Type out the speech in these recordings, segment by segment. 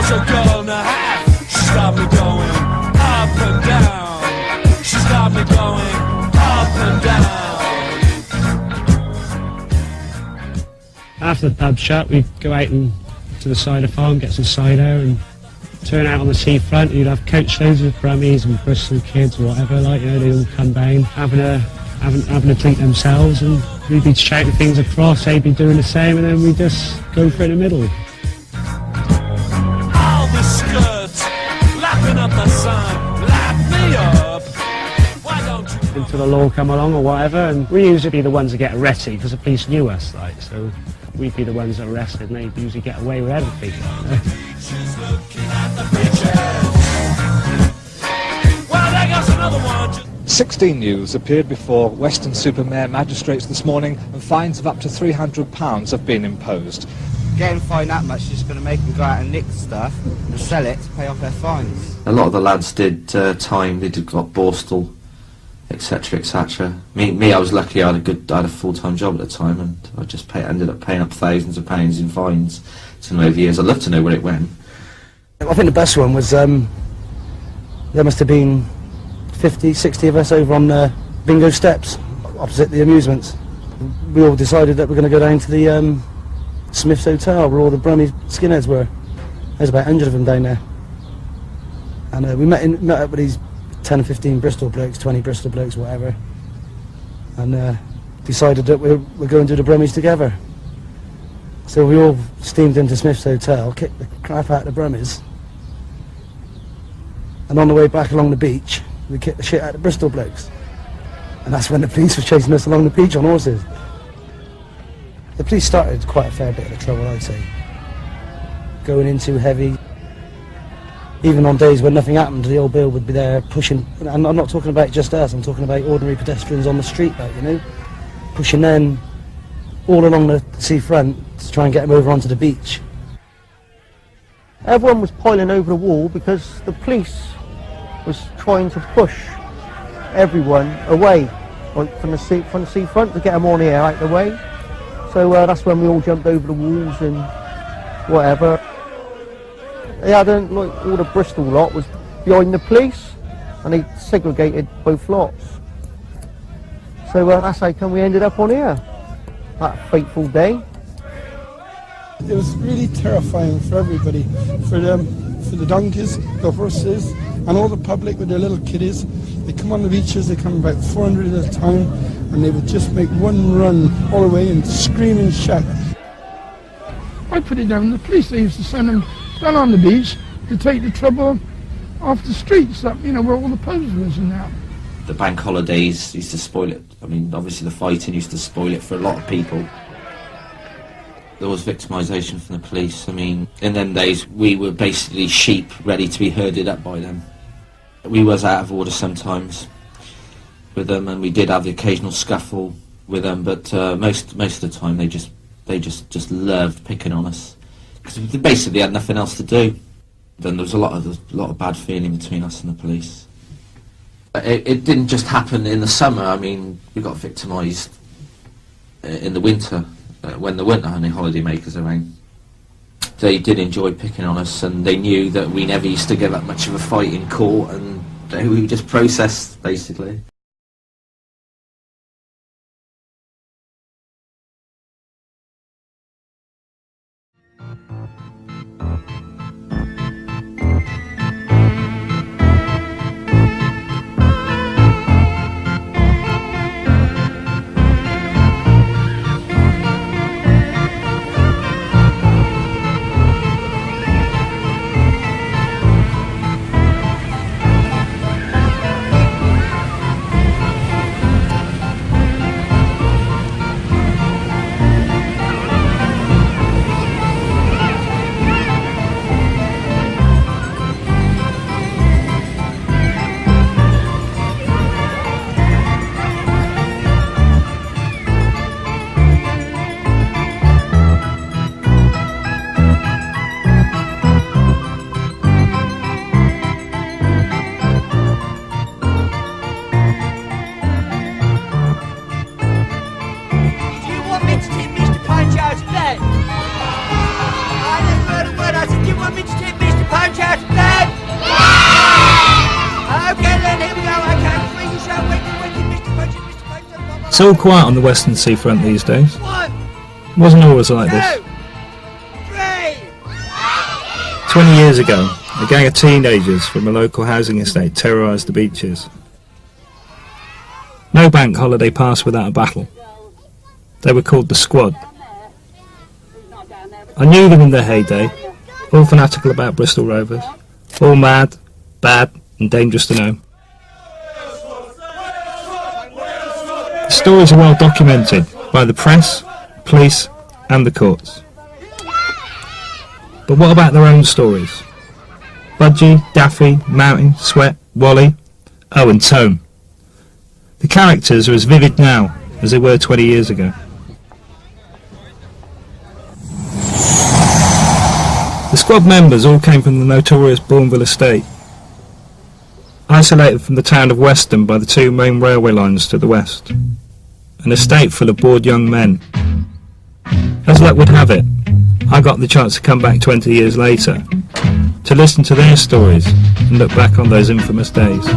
was a girl and a half. She's got me going up and down. She's got me going up and down. After the pub shut, we'd go out and to the cider farm, get some cider and turn out on the seafront. You'd have coach loads of Brummies and Bristol kids or whatever, like, you know, they'd all come down having a drink themselves, and we'd be shouting things across, they'd be doing the same, and then we'd just go for it in the middle. All the skirts, lapping up the sun, lap me up. Why don't you... Until the law come along or whatever, and we usually be the ones that get arrested because the police knew us, like, so we'd be the ones that arrested and they'd usually get away with everything. She's looking at the beaches. Well, there goes another one. 16 youths appeared before Weston Supermare magistrates this morning, and fines of up to £300 have been imposed. Getting fined that much is just going to make them go out and nick stuff and sell it to pay off their fines. A lot of the lads did time, they got Borstal, etc, etc. Me, I was lucky. I had a full-time job at the time, and I just ended up paying up thousands of pounds in fines to over the years. I'd love to know where it went. I think the best one was there must have been 50, 60 of us over on the bingo steps opposite the amusements. We all decided that we're going to go down to the Smith's Hotel where all the Brummie skinheads were. There's about 100 of them down there, and we met up with these 10 or 15 Bristol blokes, 20 Bristol blokes, whatever, and decided that we're going to do the Brummies together. So we all steamed into Smith's Hotel, kicked the crap out of the Brummies, and on the way back along the beach, we kicked the shit out of the Bristol blokes. And that's when the police were chasing us along the beach on horses. The police started quite a fair bit of the trouble, I'd say. Going in too heavy. Even on days when nothing happened, the old Bill would be there pushing, and I'm not talking about just us, I'm talking about ordinary pedestrians on the street, like, you know, pushing them all along the seafront to try and get them over onto the beach. Everyone was piling over the wall because the police was trying to push everyone away, like from the seafront, to get them on here out of the way. So that's when we all jumped over the walls and whatever. They had like all the Bristol lot was behind the police, and they segregated both lots. So that's how come we ended up on here that fateful day. It was really terrifying for everybody, for the donkeys, the horses, and all the public with their little kiddies. They come on the beaches, they come about 400 at a time, and they would just make one run all the way and scream and shout. I put it down, the police, they used to send them down on the beach to take the trouble off the streets, up, you know, where all the pubs was and that. The bank holidays used to spoil it. I mean, obviously the fighting used to spoil it for a lot of people. There was victimisation from the police. I mean, in them days, we were basically sheep ready to be herded up by them. We was out of order sometimes with them, and we did have the occasional scuffle with them, but most of the time they just loved picking on us, because they basically had nothing else to do. Then there was a lot of bad feeling between us and the police. It didn't just happen in the summer. I mean, we got victimised in the winter when there weren't any holiday makers around. They did enjoy picking on us, and they knew that we never used to give up much of a fight in court, and we just processed basically. I never heard a word. I said, do you want me to take Mr. It's all quiet on the Western seafront these days. It wasn't always like this. 20 years ago, a gang of teenagers from a local housing estate terrorised the beaches. No bank holiday passed without a battle. They were called the Squad. I knew them in their heyday, all fanatical about Bristol Rovers, all mad, bad and dangerous to know. The stories are well documented by the press, police and the courts. But what about their own stories? Budgie, Daffy, Mountain, Sweat, Wally, oh and Tone. The characters are as vivid now as they were 20 years ago. The Squad members all came from the notorious Bourneville estate, isolated from the town of Weston by the two main railway lines to the west. An estate full of bored young men. As luck would have it, I got the chance to come back 20 years later to listen to their stories and look back on those infamous days.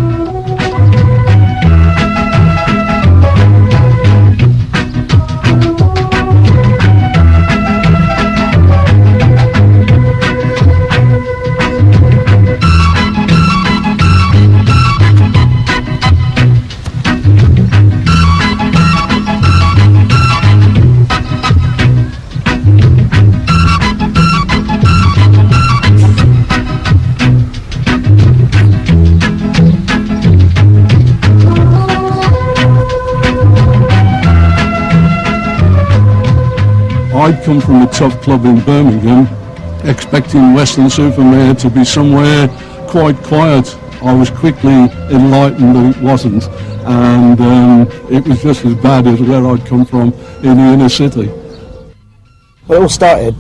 I'd come from a tough club in Birmingham, expecting Weston-super-Mare to be somewhere quite quiet. I was quickly enlightened that it wasn't, and it was just as bad as where I'd come from in the inner city. Well, it all started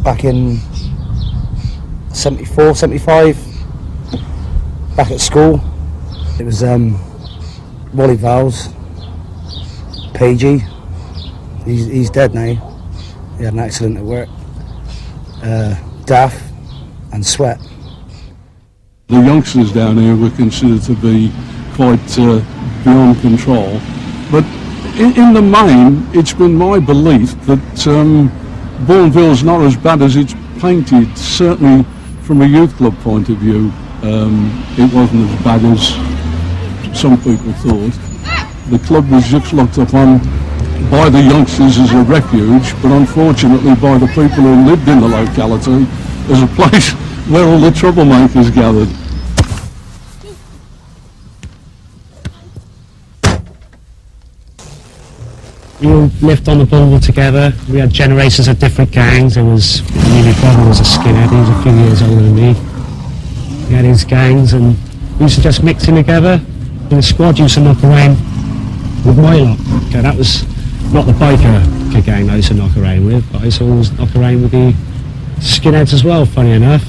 back in 74, 75, back at school. It was Wally Vowles, Pagey. He's dead now. He had an accident at work. Daff and Sweat. The youngsters down here were considered to be quite beyond control. But in the main, it's been my belief that Bourneville's not as bad as it's painted. Certainly from a youth club point of view, it wasn't as bad as some people thought. The club was just looked upon by the youngsters as a refuge, but unfortunately by the people who lived in the locality as a place where all the troublemakers gathered. We all lived on the Bourneville together. We had generations of different gangs. There was, my brother was a skinhead, he was a few years older than me. We had his gangs and we used to just mix in together. In the Squad used to knock around with my lot. Okay, that was not the biker gang I used to knock around with, but I used to always knock around with the skinheads as well, funny enough.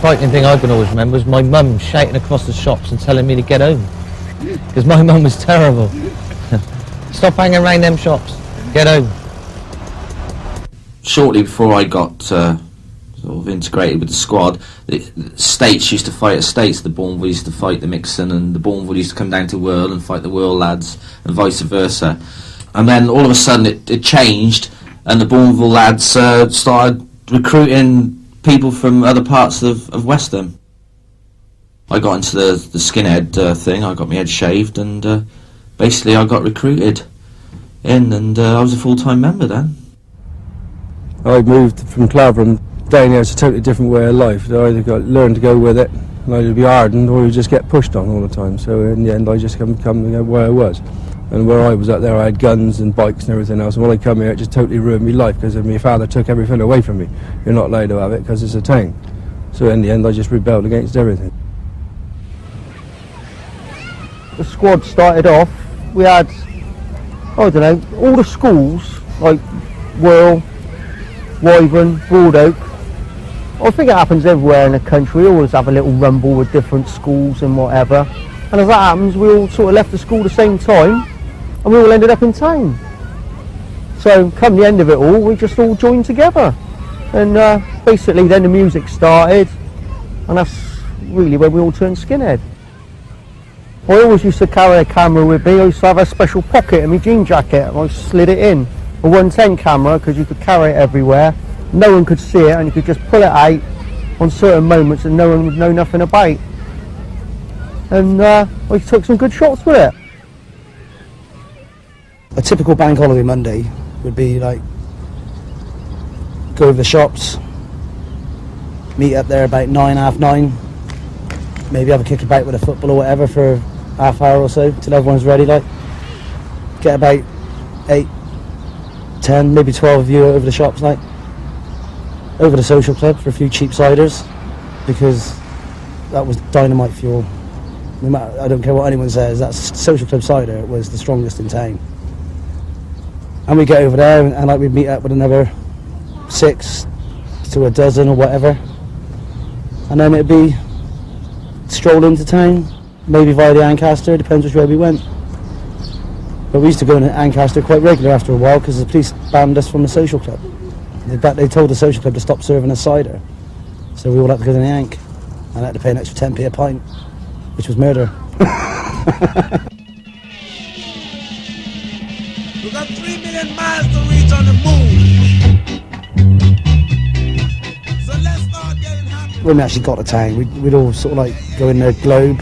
Frightening thing I can always remember was my mum shouting across the shops and telling me to get home. Because my mum was terrible. Stop hanging around them shops. Get home. Shortly before I got sort of integrated with the Squad, the States used to fight Estates. The Bourneville used to fight the Mixon, and the Bourneville used to come down to Whirl and fight the Whirl lads, and vice versa. And then all of a sudden it changed, and the Bourneville lads started recruiting people from other parts of Weston. I got into the skinhead thing. I got my head shaved, and basically I got recruited in, and I was a full-time member then. I moved from Clavering down here. It's a totally different way of life. I either got learn to go with it, and either be hardened, or you just get pushed on all the time. So in the end, I just come where I was. And where I was out there, I had guns and bikes and everything else. And when I come here, it just totally ruined my life because my father took everything away from me. You're not allowed to have it because it's a town. So in the end, I just rebelled against everything. The Squad started off, we had, I don't know, all the schools, like Whirl, Wyvern, Broad Oak. I think it happens everywhere in the country. We always have a little rumble with different schools and whatever. And as that happens, we all sort of left the school at the same time, and we all ended up in town. So come the end of it all, we just all joined together. And basically then the music started, and that's really when we all turned skinhead. I always used to carry a camera with me. I used to have a special pocket in my jean jacket and I slid it in. A 110 camera because you could carry it everywhere. No one could see it and you could just pull it out on certain moments and no one would know nothing about it. And I took some good shots with it. A typical bank holiday Monday would be like go over the shops, meet up there about 9, half 9, maybe have a kick about with a football or whatever for half hour or so till everyone's ready, like get about 8, 10, maybe 12 of you over the shops, like over the social club for a few cheap ciders because that was dynamite fuel. No matter, I don't care what anyone says, that social club cider was the strongest in town. And we get over there and like we'd meet up with another 6 to a dozen or whatever, and then it'd be stroll into town, maybe via the Ancaster, depends which way we went. But we used to go into Ancaster quite regular after a while because the police banned us from the social club. They told the social club to stop serving us cider, so we all had to go to the Ank and I had to pay an extra 10p a pint, which was murder. We got 3 million miles to reach on the moon. So let's start getting happy. When we actually got to town, we'd all sort of like go in the Globe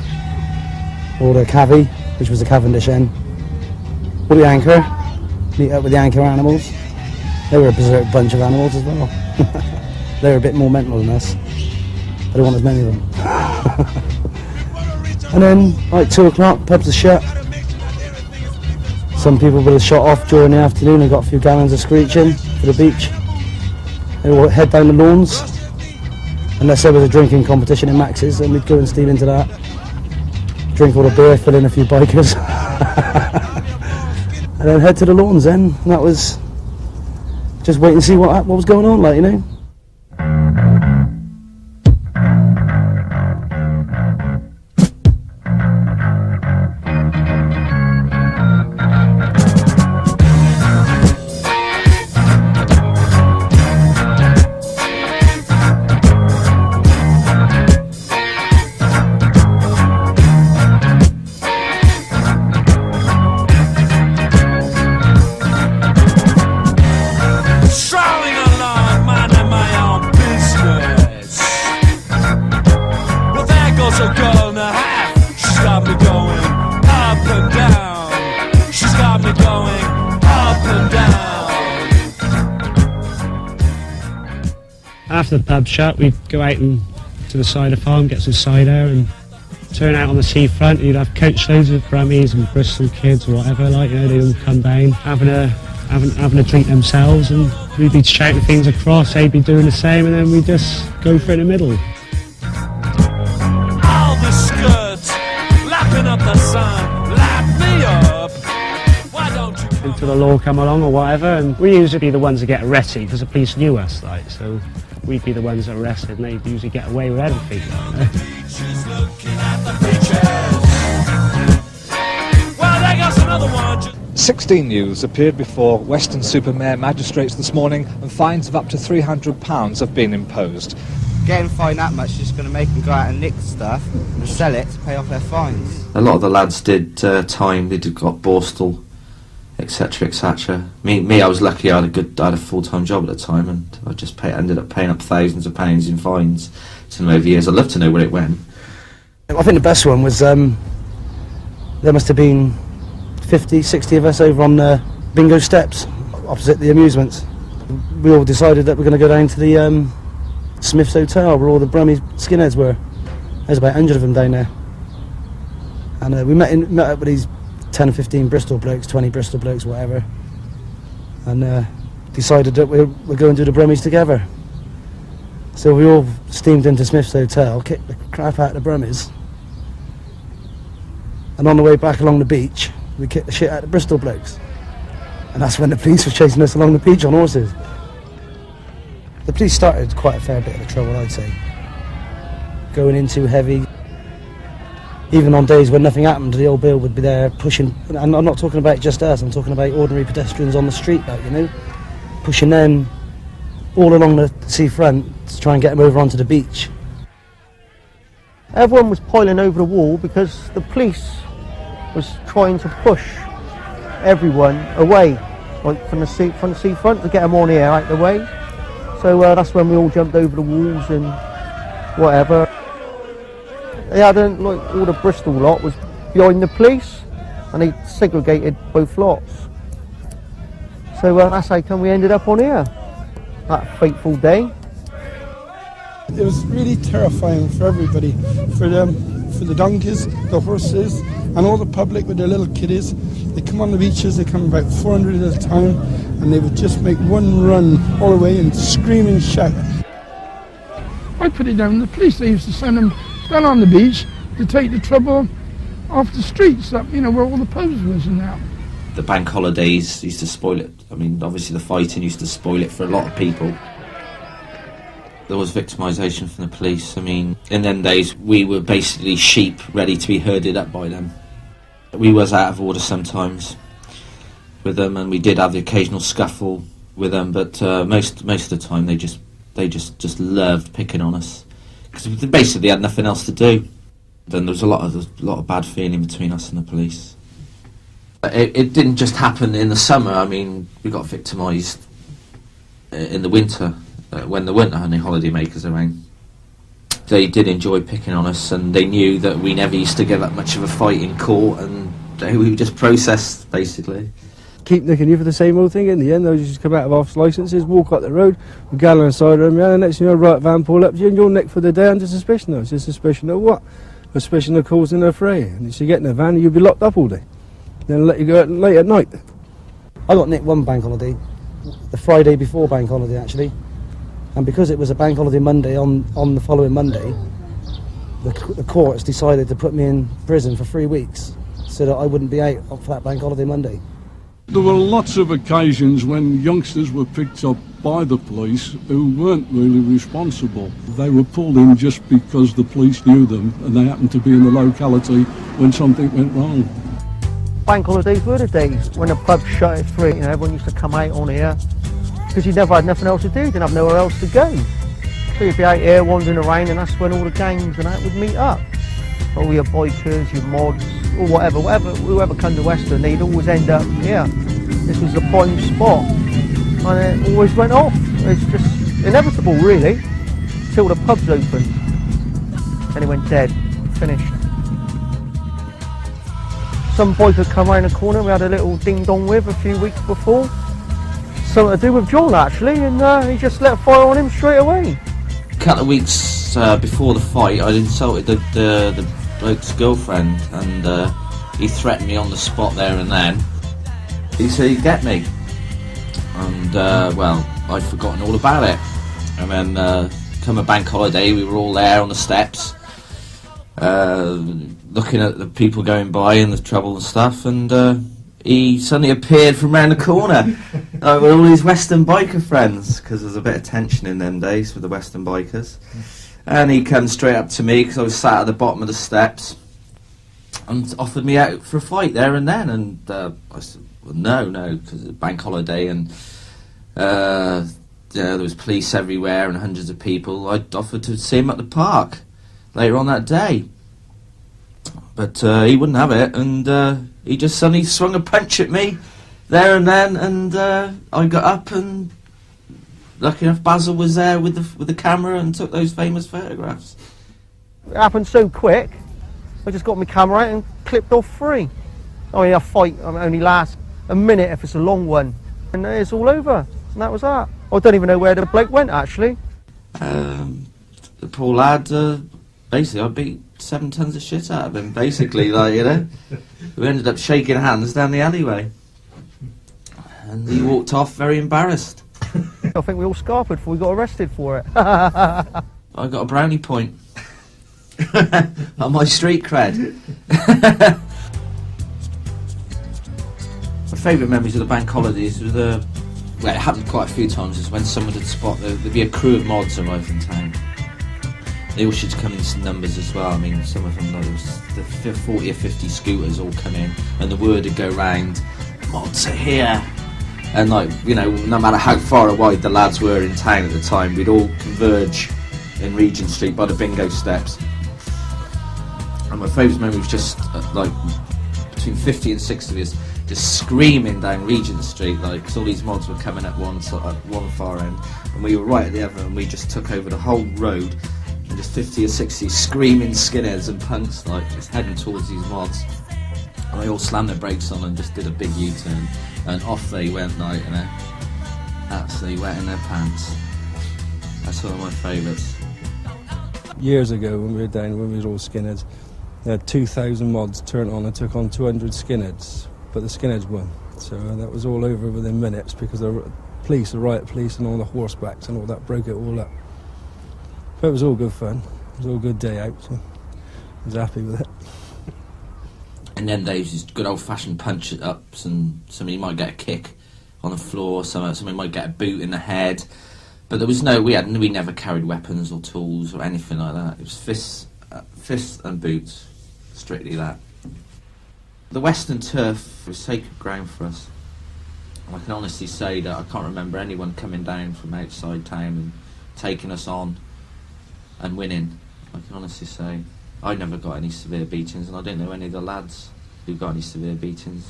or the Cavy, which was the Cavendish Inn, or the Anchor, meet up with the Anchor animals. They were a berserk bunch of animals as well. They were a bit more mental than us. I don't want as many of them. And then, like 2 o'clock, pubs are shut. Some people would have shot off during the afternoon and got a few gallons of screeching for the beach. They would head down the lawns, unless there was a drinking competition in Max's, and we'd go and steam into that. Drink all the beer, fill in a few bikers. And then head to the lawns then, and that was just wait and see what was going on, like, you know. Strolling along, minding my own business. Well, there goes a girl and a half. She's got me going up and down. She's got me going up and down. After the pub shut, we'd go out and to the cider farm, get some cider and turn out on the seafront. You'd have coachloads of Brummies and Bristol kids or whatever, like, you know, they'd all come down having a drink themselves, and we'd be shouting things across, they'd be doing the same, and then we'd just go for it in the middle. All the skirts, lapping up the sun, lap me up. Why don't you come Until the law come along or whatever, and we usually be the ones that get arrested because the police knew us, like, so we'd be the ones that arrested and they'd usually get away with everything, like, you know? She's looking at the beaches. Well, there goes another one. 16 youths appeared before Weston Supermare magistrates this morning and fines of up to £300 have been imposed. Getting fined that much is just going to make them go out and nick stuff and sell it to pay off their fines. A lot of the lads did time. They got Borstal, etc., etc. Me, I was lucky. I had a full-time job at the time, and I just ended up paying up thousands of pounds in fines to them over years. I'd love to know where it went. I think the best one was there must have been 50, 60 of us over on the bingo steps opposite the amusements. We all decided that we're going to go down to the Smith's Hotel where all the Brummies skinheads were. There's about 100 of them down there. And we met up with these 10 or 15 Bristol blokes, 20 Bristol blokes, whatever. And decided that we're going to do the Brummies together. So we all steamed into Smith's Hotel, kicked the crap out of the Brummies. And on the way back along the beach, we kicked the shit out of the Bristol blokes. And that's when the police were chasing us along the beach on horses. The police started quite a fair bit of the trouble, I'd say. Going in too heavy. Even on days when nothing happened, the old Bill would be there pushing, and I'm not talking about just us, I'm talking about ordinary pedestrians on the street, like, you know, pushing them all along the seafront to try and get them over onto the beach. Everyone was piling over the wall because the police was trying to push everyone away, like from the seafront, to get them on here out the way. So that's when we all jumped over the walls and whatever. They had like all the Bristol lot was behind the police, and they segregated both lots. So that's how come we ended up on here that fateful day. It was really terrifying for everybody, for the donkeys, the horses, and all the public with their little kiddies. They come on the beaches, they come about 400 at a time, and they would just make one run all the way and scream and shout. I put it down. The police, they used to send them down on the beach to take the trouble off the streets, up, where all the posers was and that. The bank holidays used to spoil it. I mean, obviously the fighting used to spoil it for a lot of people. There was victimisation from the police. I mean, in them days, we were basically sheep ready to be herded up by them. We was out of order sometimes with them, and we did have the occasional scuffle with them, but most of the time they just loved picking on us, because basically they had nothing else to do. Then there was a lot of bad feeling between us and the police. It didn't just happen in the summer. I mean, we got victimised in the winter when there weren't any holiday makers around. They did enjoy picking on us, and they knew that we never used to get that much of a fight in court, and we were just processed, basically. Keep nicking you for the same old thing. In the end, those just come out of office licences, walk up the road, we gather inside them, and the next thing you know, right van pull up to you, and you're nicked for the day under suspicion. It's a suspicion of what? A suspicion of causing a fray. And if you get in a van, you'll be locked up all day. Then let you go out late at night. I got nicked one bank holiday, the Friday before bank holiday actually, and because it was a bank holiday Monday, on the following Monday, the courts decided to put me in prison for 3 weeks so that I wouldn't be out for that bank holiday Monday. There were lots of occasions when youngsters were picked up by the police who weren't really responsible. They were pulled in just because the police knew them and they happened to be in the locality when something went wrong. Bank holidays were the days when the pub shut at 3, everyone used to come out on here because you never had nothing else to do, didn't have nowhere else to go. So you'd be out here wandering around, and that's when all the gangs and that would meet up. All your bikers, your mods, or whoever come to Weston, they'd always end up here. This was the prime spot, and it always went off. It's just inevitable, really, till the pubs opened. Then it went dead, finished. Some boy could come around the corner we had a little ding-dong with a few weeks before. Something to do with John, actually, and he just let fire on him straight away. A couple of weeks before the fight, I'd insulted the bloke's girlfriend, and he threatened me on the spot there and then. He said he'd get me, and well, I'd forgotten all about it. And then come a bank holiday, we were all there on the steps, looking at the people going by and the trouble and stuff, and he suddenly appeared from round the corner with all his Western biker friends, because there was a bit of tension in them days with the Western bikers. And he came straight up to me because I was sat at the bottom of the steps and offered me out for a fight there and then. And I said, well, no, because it's a bank holiday and there was police everywhere and hundreds of people. I offered to see him at the park later on that day. But he wouldn't have it, and he just suddenly swung a punch at me there and then, and I got up, and lucky enough Basil was there with the camera and took those famous photographs. It happened so quick, I just got my camera out and clipped off 3. I mean, a fight only lasts a minute if it's a long one, and it's all over, and that was that. I don't even know where the bloke went, actually. The poor lad, basically I beat 7 tons of shit out of him, basically, like, you know. We ended up shaking hands down the alleyway, and he walked off very embarrassed. I think we all scarpered before we got arrested for it. I got a brownie point on my street cred. My favourite memories of the bank holidays was well, it happened quite a few times, is when someone would spot there'd be a crew of mods arrive in town. They all should come in some numbers as well. I mean, some of them, there was the 40 or 50 scooters all come in, and the word would go round, mods are here. And, like, you know, no matter how far or wide the lads were in town at the time, we'd all converge in Regent Street by the bingo steps. And my favourite memory was just like between 50 and 60 of us just screaming down Regent Street, like, because all these mods were coming at one far end, and we were right at the other, and we just took over the whole road, and just 50 or 60 screaming skinheads and punks, like, just heading towards these mods. And they all slammed their brakes on and just did a big U-turn, and off they went, like, you know, absolutely wet in their pants. That's one of my favourites. Years ago, when we were down, when we were all skinheads, they had 2,000 mods turned on and took on 200 skinheads, but the skinheads won. So that was all over within minutes because the police, the riot police and all the horsebacks and all that broke it all up. But it was all good fun. It was all good day out, so I was happy with it. And then there was just good old-fashioned punch-ups, and somebody might get a kick on the floor, somebody might get a boot in the head. But there was we never carried weapons or tools or anything like that. It was fists and boots, strictly that. The Western turf was sacred ground for us. I can honestly say that I can't remember anyone coming down from outside town and taking us on and winning. I can honestly say I never got any severe beatings, and I don't know any of the lads who got any severe beatings.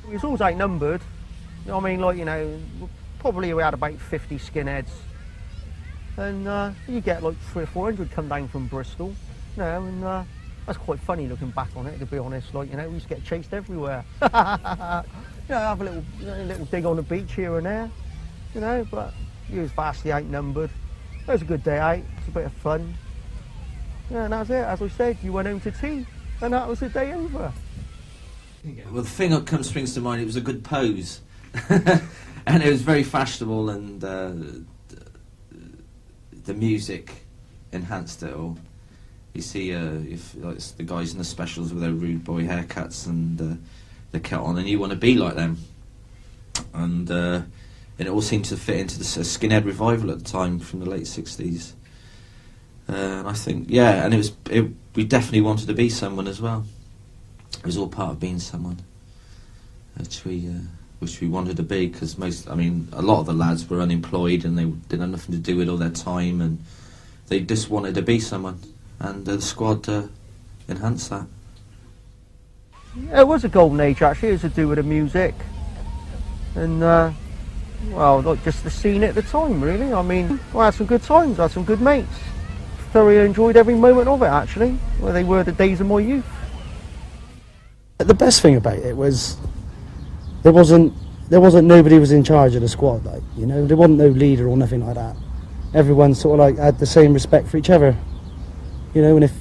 It was always outnumbered. I mean, like, you know, probably we had about 50 skinheads. And you get like 300 or 400 come down from Bristol, you know, and that's quite funny looking back on it, to be honest. Like, you know, we used to get chased everywhere. You know, have a little dig on the beach here and there, you know, but you was vastly outnumbered. It was a good day out, it was a bit of fun. Yeah, and that was it. As I said, you went home to tea, and that was the day over. Well, the thing that springs to mind, it was a good pose. And it was very fashionable, and the music enhanced it all. You see, if like the guys in the specials with their rude boy haircuts and the cut on, and you want to be like them. And it all seemed to fit into the skinhead revival at the time from the late 60s. And I think, yeah, and we definitely wanted to be someone as well. It was all part of being someone, which we wanted to be, because a lot of the lads were unemployed and they didn't have nothing to do with all their time, and they just wanted to be someone, and the squad enhanced that. Yeah, it was a golden age actually. It was to do with the music, and well, not just the scene at the time really. I mean, I had some good times, I had some good mates. Thoroughly enjoyed every moment of it actually. Well, they were the days of my youth. The best thing about it was there wasn't nobody was in charge of the squad, like, you know, there wasn't no leader or nothing like that. Everyone sort of like had the same respect for each other, you know, and if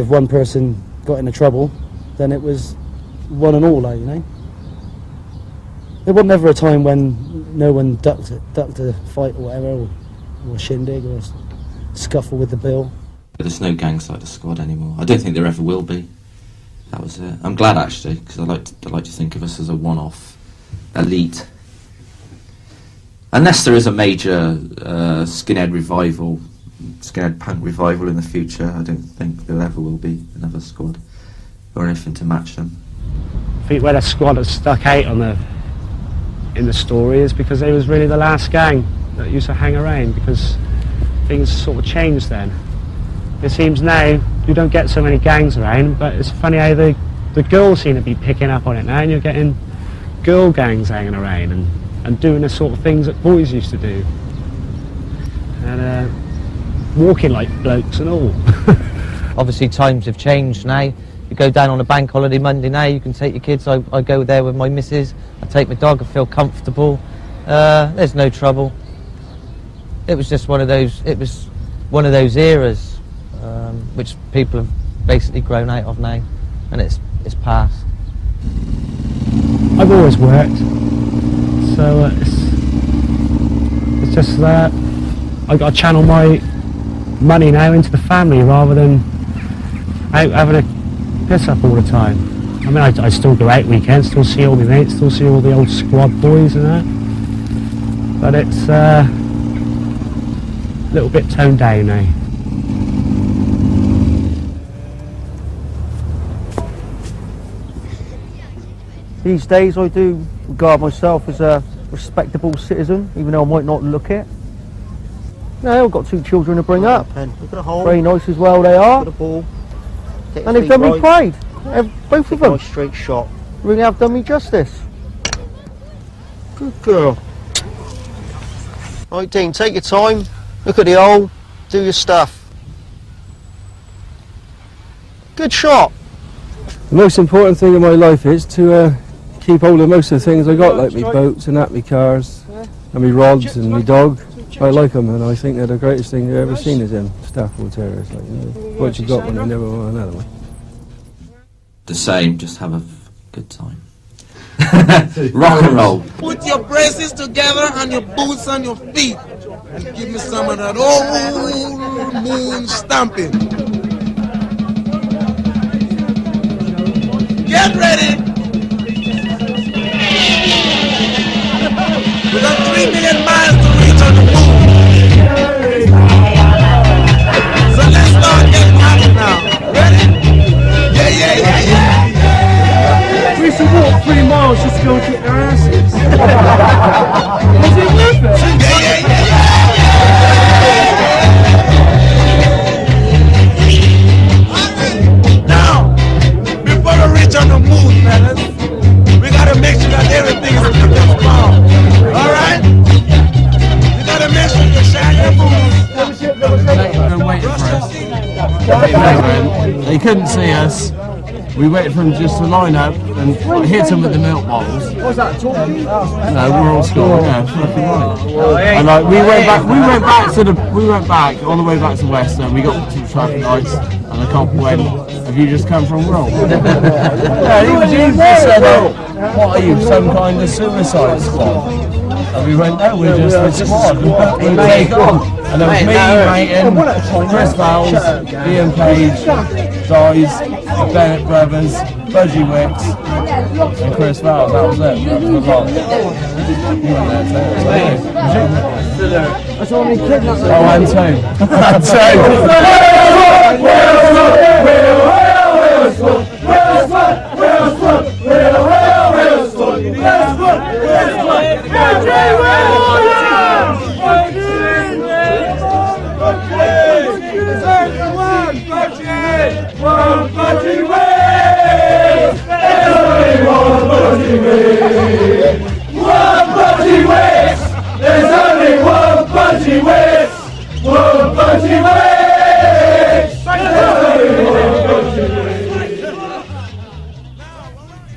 one person got into trouble, then it was one and all, like, you know. There was never a time when no one ducked a fight or whatever, or a shindig or a scuffle with the bill. There's no gangs like the squad anymore. I don't think there ever will be. That was it. I'm glad actually, because I like to think of us as a one-off elite. Unless there is a major skinhead punk revival in the future, I don't think there ever will be another squad or anything to match them. I think where the squad has stuck out in the story is because they was really the last gang that used to hang around, because things sort of changed then. It seems now you don't get so many gangs around, but it's funny how the girls seem to be picking up on it now, and you're getting girl gangs hanging around and doing the sort of things that boys used to do. And walking like blokes and all. Obviously times have changed now. You go down on a bank holiday Monday now, you can take your kids. I go there with my missus, I take my dog, I feel comfortable. There's no trouble. It was just one of those eras which people have basically grown out of now, and it's past. I've always worked, so it's just that I've got to channel my money now into the family rather than out having a piss up all the time. I mean, I still go out weekends, still see all my mates, still see all the old squad boys and that, but it's a little bit toned down now. These days I do regard myself as a respectable citizen, even though I might not look it. No, I've got 2 children to bring up. Look at the hole. Very nice as well they are. Look at the ball. Get And your they've done me feet pride. Both of them. Nice straight shot. Really have done me justice. Good girl. Right, Dean, take your time. Look at the hole. Do your stuff. Good shot. The most important thing in my life is to keep hold of most of the things I got, like me boats and that, me cars, and me rods and me dog. I like them, and I think they're the greatest thing I've ever seen is them Stafford Terriers. Like, you know, what you got when you never want another one. The same, just have a good time. Rock and roll. Put your braces together and your boots on your feet and give me some of that old moon stamping. Get ready. We got 3 million miles to reach on the moon. So let's start getting happy now. Ready? Yeah. We used to walk 3 miles just to go and kick their asses. Was it worth it? Now, before we reach on the moon, fellas, we gotta make sure that everything is up to par. Alright? We gotta make sure you shine your boots. They're waiting for us. They couldn't see us. We waited for them just to line up and hit them with the milk bottles. What was that, talking? No, we're all scored. Yeah, fucking right. And like we went back all the way back to Weston. We got to the traffic lights, and the cop went, "Have you just come from Rome?" Yeah, he just said, "Oh, what are you, some kind of suicide squad?" And we went, "No, we're just a squad." And take on. And there was me, Leighton, Chris Fowles, Ian Page, Dies, the Bennett brothers, Budgie Wicks, and Chris Fowles. That was it. That was the lot. You were there too. That's all we kidnapped. Oh, and two.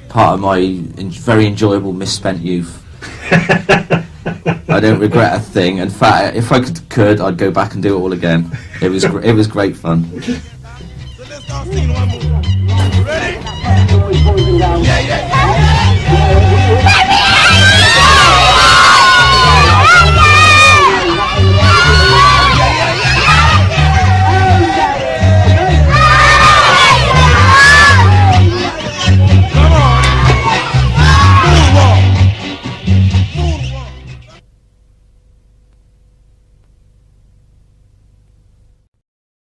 Part of my very enjoyable misspent youth. I don't regret a thing. In fact, if I could, I'd go back and do it all again. It was great fun. So let's start singing one more. Ready? Yeah.